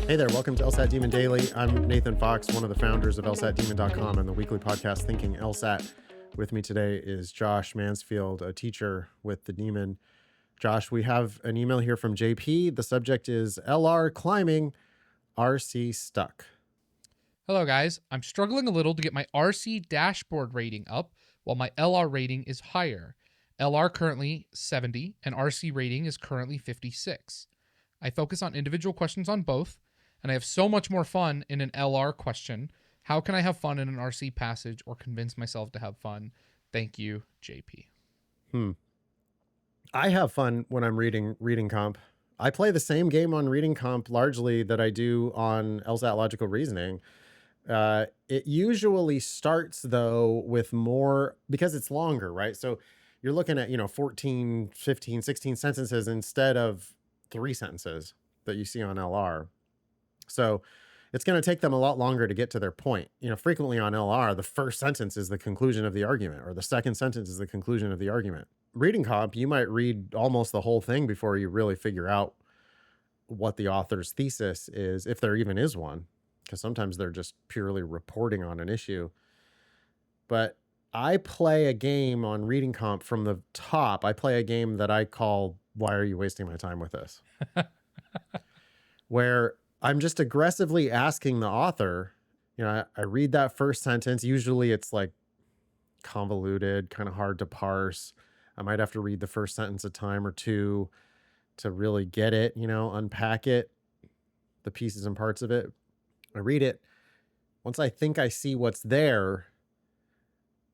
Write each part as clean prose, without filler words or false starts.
Hey there, welcome to LSAT Demon Daily. I'm Nathan Fox, one of the founders of LSATdemon.com and the weekly podcast Thinking LSAT. With me today is Josh Mansfield, a teacher with the Demon. Josh, we have an email here from JP. The subject is LR climbing, RC stuck. Hello guys, I'm struggling a little to get my RC dashboard rating up while my LR rating is higher. LR currently 70 and RC rating is currently 56. I focus on individual questions on both, and I have so much more fun in an LR question. How can I have fun in an RC passage or convince myself to have fun? Thank you, JP. I have fun when I'm reading comp. I play the same game on reading comp largely that I do on LSAT logical reasoning. It usually starts though with more, because it's longer, right? So you're looking at, 14, 15, 16 sentences instead of 3 sentences that you see on LR. So it's going to take them a lot longer to get to their point. Frequently on LR, the first sentence is the conclusion of the argument, or the second sentence is the conclusion of the argument. Reading comp, you might read almost the whole thing before you really figure out what the author's thesis is, if there even is one, because sometimes they're just purely reporting on an issue. But I play a game on reading comp from the top. I play a game that I call, "Why are you wasting my time with this?" Where I'm just aggressively asking the author, I read that first sentence. Usually it's like convoluted, kind of hard to parse. I might have to read the first sentence a time or two to really get it, unpack it, the pieces and parts of it. I read it. Once I think I see what's there,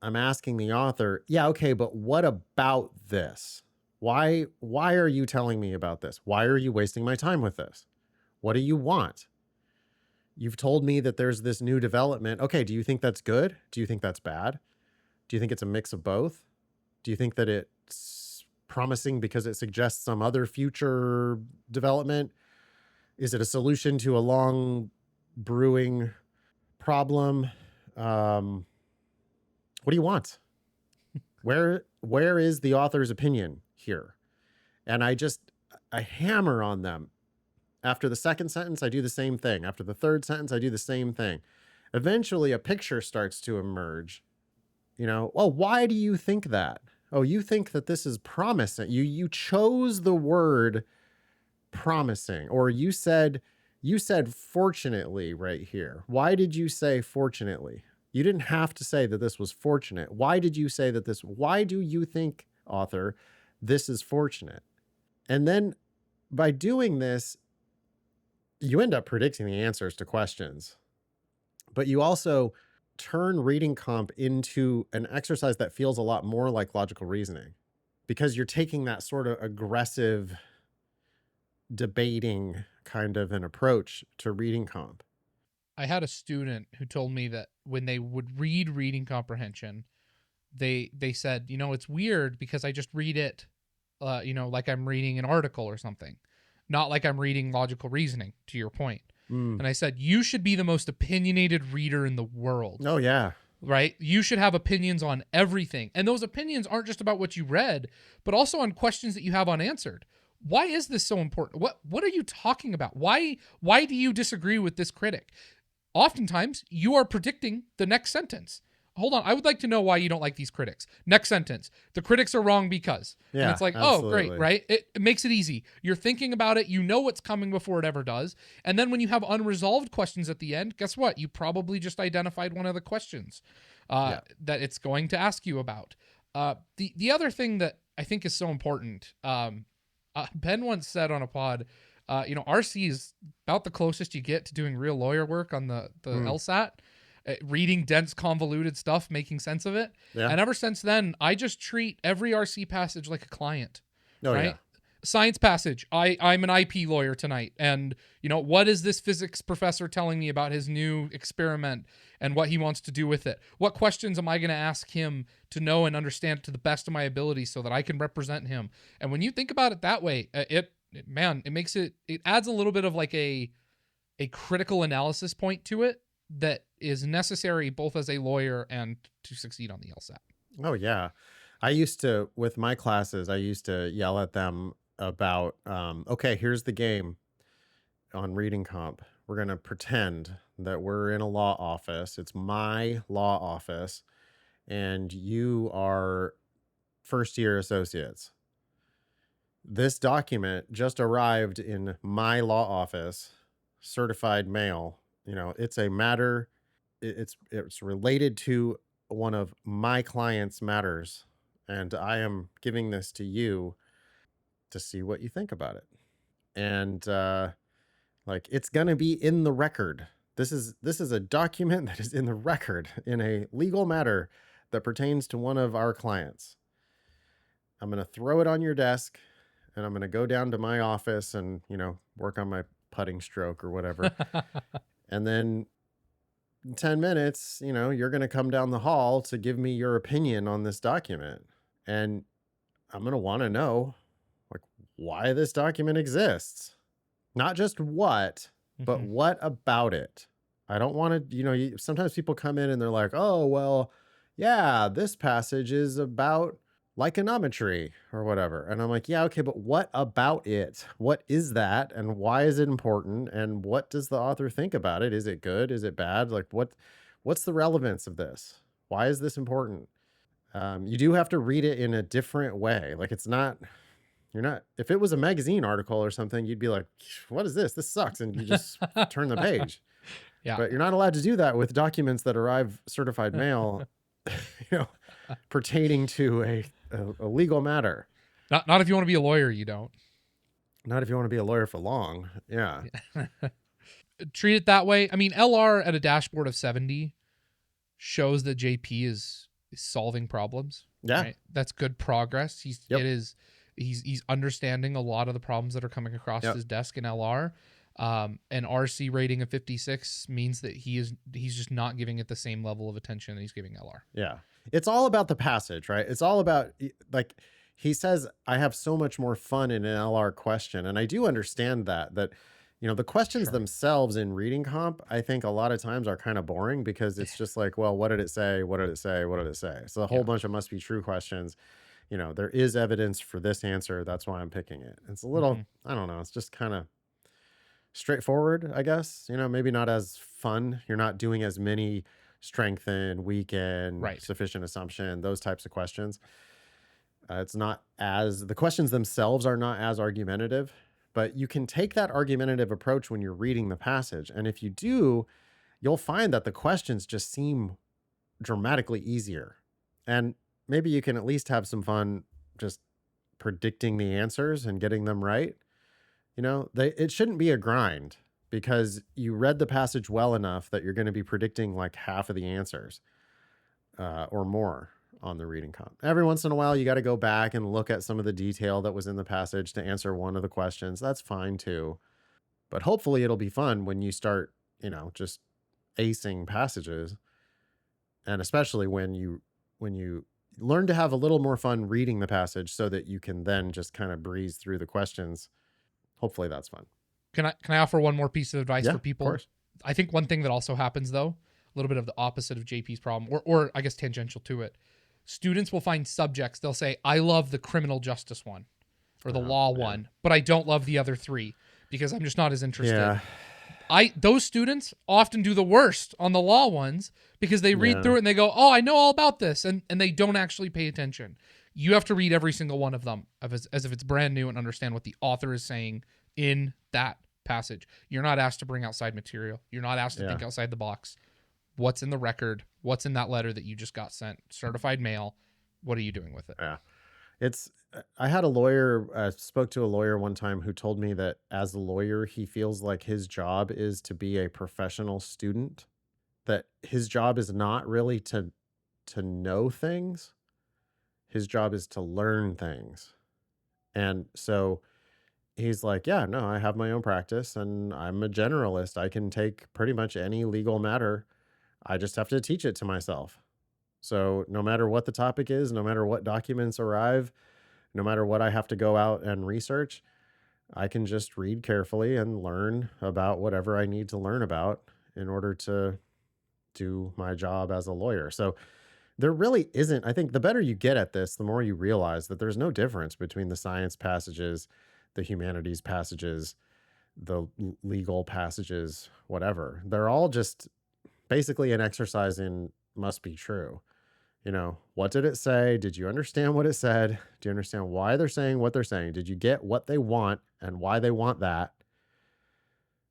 I'm asking the author, yeah, okay, but what about this? Why are you telling me about this? Why are you wasting my time with this? What do you want? You've told me that there's this new development. Okay, do you think that's good? Do you think that's bad? Do you think it's a mix of both? Do you think that it's promising because it suggests some other future development? Is it a solution to a long brewing problem? What do you want? Where is the author's opinion here? And I hammer on them. After the second sentence, I do the same thing. After the third sentence, I do the same thing. Eventually, a picture starts to emerge. Well, why do you think that? Oh, you think that this is promising. You chose the word promising, or you said fortunately right here. Why did you say fortunately? You didn't have to say that this was fortunate. Why did you say that why do you think, author, this is fortunate? And then by doing this, you end up predicting the answers to questions, but you also turn reading comp into an exercise that feels a lot more like logical reasoning, because you're taking that sort of aggressive debating kind of an approach to reading comp. I had a student who told me that when they would read Reading Comprehension, they said, it's weird because I just read it, like I'm reading an article or something, not like I'm reading logical reasoning, to your point. And I said, you should be the most opinionated reader in the world. Oh, yeah. Right? You should have opinions on everything. And those opinions aren't just about what you read, but also on questions that you have unanswered. Why is this so important? What are you talking about? Why do you disagree with this critic? Oftentimes, you are predicting the next sentence. Hold on, I would like to know why you don't like these critics. Next sentence, the critics are wrong because. Yeah, and it's like, absolutely. Oh, great, right? It makes it easy. You're thinking about it. You know what's coming before it ever does. And then when you have unresolved questions at the end, guess what? You probably just identified one of the questions that it's going to ask you about. The other thing that I think is so important, Ben once said on a pod, RC is about the closest you get to doing real lawyer work on the LSAT. Reading dense, convoluted stuff, making sense of it. Yeah. And ever since then, I just treat every RC passage like a client. Oh, right? Yeah. Science passage. I'm an IP lawyer tonight. And, what is this physics professor telling me about his new experiment and what he wants to do with it? What questions am I going to ask him to know and understand to the best of my ability so that I can represent him? And when you think about it that way, it adds a little bit of like a critical analysis point to it that is necessary both as a lawyer and to succeed on the LSAT. Oh, yeah. I used to, with my classes, I used to yell at them about, okay, here's the game on reading comp. we're going to pretend that we're in a law office. It's my law office, and you are first year associates. This document just arrived in my law office, certified mail. It's a matter, it's related to one of my clients' matters, and I am giving this to you to see what you think about it. And like, it's going to be in the record. This is a document that is in the record in a legal matter that pertains to one of our clients. I'm going to throw it on your desk, and I'm going to go down to my office and, work on my putting stroke or whatever. And then in 10 minutes, you're going to come down the hall to give me your opinion on this document. And I'm going to want to know, like, why this document exists. Not just what, but what about it? I don't want to, sometimes people come in and they're like, oh, well, yeah, this passage is about lyconometry or whatever. And I'm like, yeah, okay, but what about it? What is that? And why is it important? And what does the author think about it? Is it good? Is it bad? Like, what's the relevance of this? Why is this important? You do have to read it in a different way. Like, it's not, if it was a magazine article or something, you'd be like, what is this? This sucks. And you just turn the page. Yeah. But you're not allowed to do that with documents that arrive certified mail, pertaining to a legal matter. Not if you want to be a lawyer, you don't. Not if you want to be a lawyer for long. Yeah. Treat it that way. I mean, LR at a dashboard of 70 shows that JP is solving problems. Yeah. Right? That's good progress. Yep. He's understanding a lot of the problems that are coming across his desk in LR. An RC rating of 56 means that he's just not giving it the same level of attention that he's giving LR. Yeah. It's all about the passage, right? It's all about, like, he says, I have so much more fun in an LR question. And I do understand that the questions themselves in reading comp, I think a lot of times are kind of boring because it's just like, well, what did it say? What did it say? What did it say? So a whole bunch of must be true questions. There is evidence for this answer. That's why I'm picking it. It's a little, I don't know. It's just kind of straightforward, I guess. Maybe not as fun. You're not doing as many strengthen, weaken, sufficient assumption, those types of questions. It's not as, the questions themselves are not as argumentative, but you can take that argumentative approach when you're reading the passage. And if you do, you'll find that the questions just seem dramatically easier. And maybe you can at least have some fun just predicting the answers and getting them right. It shouldn't be a grind because you read the passage well enough that you're going to be predicting like half of the answers or more on the reading comp. Every once in a while, you got to go back and look at some of the detail that was in the passage to answer one of the questions. That's fine too. But hopefully it'll be fun when you start, just acing passages. And especially when you learn to have a little more fun reading the passage so that you can then just kind of breeze through the questions. Hopefully that's fun. Can I offer one more piece of advice for people? Of course. I think one thing that also happens though, a little bit of the opposite of JP's problem, or I guess tangential to it. Students will find subjects. They'll say, I love the criminal justice one or the law one, but I don't love the other three because I'm just not as interested. Yeah. Those students often do the worst on the law ones because they read through it and they go, oh, I know all about this. And they don't actually pay attention. You have to read every single one of them as if it's brand new and understand what the author is saying in that passage. You're not asked to bring outside material. You're not asked to think outside the box. What's in the record? What's in that letter that you just got sent? Certified mail. What are you doing with it? Yeah. I had a lawyer, spoke to a lawyer one time who told me that as a lawyer, he feels like his job is to be a professional student, that his job is not really to know things. His job is to learn things. And so he's like, yeah, no, I have my own practice and I'm a generalist. I can take pretty much any legal matter. I just have to teach it to myself. So no matter what the topic is, no matter what documents arrive, no matter what I have to go out and research, I can just read carefully and learn about whatever I need to learn about in order to do my job as a lawyer. So there really isn't, I think the better you get at this, the more you realize that there's no difference between the science passages, the humanities passages, the legal passages, whatever. They're all just basically an exercise in must be true. What did it say? Did you understand what it said? Do you understand why they're saying what they're saying? Did you get what they want and why they want that?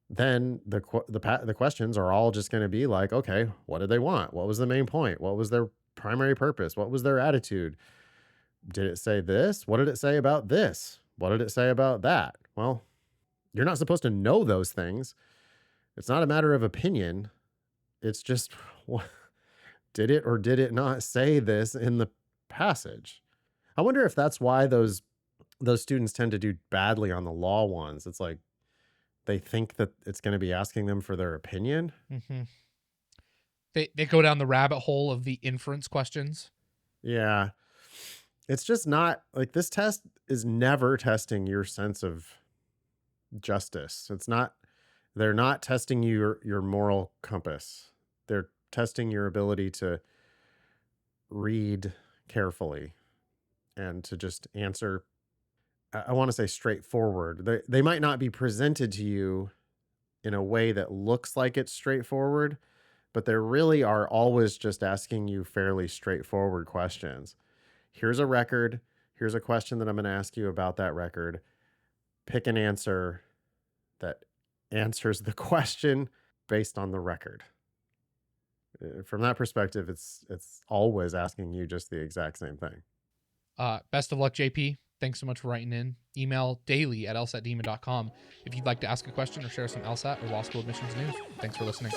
Then the questions are all just going to be like, okay, what did they want? What was the main point? What was their primary purpose? What was their attitude? Did it say this? What did it say about this? What did it say about that? Well, you're not supposed to know those things. It's not a matter of opinion. It's just, did it or did it not say this in the passage? I wonder if that's why those students tend to do badly on the law ones. It's like they think that it's going to be asking them for their opinion. Mm-hmm. They go down the rabbit hole of the inference questions. Yeah. It's just not like this test is never testing your sense of justice. They're not testing your moral compass. They're testing your ability to read carefully and to just answer, I want to say straightforward. They might not be presented to you in a way that looks like it's straightforward, but they really are always just asking you fairly straightforward questions. Here's a record. Here's a question that I'm going to ask you about that record. Pick an answer that answers the question based on the record. From that perspective, it's always asking you just the exact same thing. Best of luck, JP. Thanks so much for writing in. Email daily@lsatdemon.com if you'd like to ask a question or share some LSAT or law school admissions news. Thanks for listening.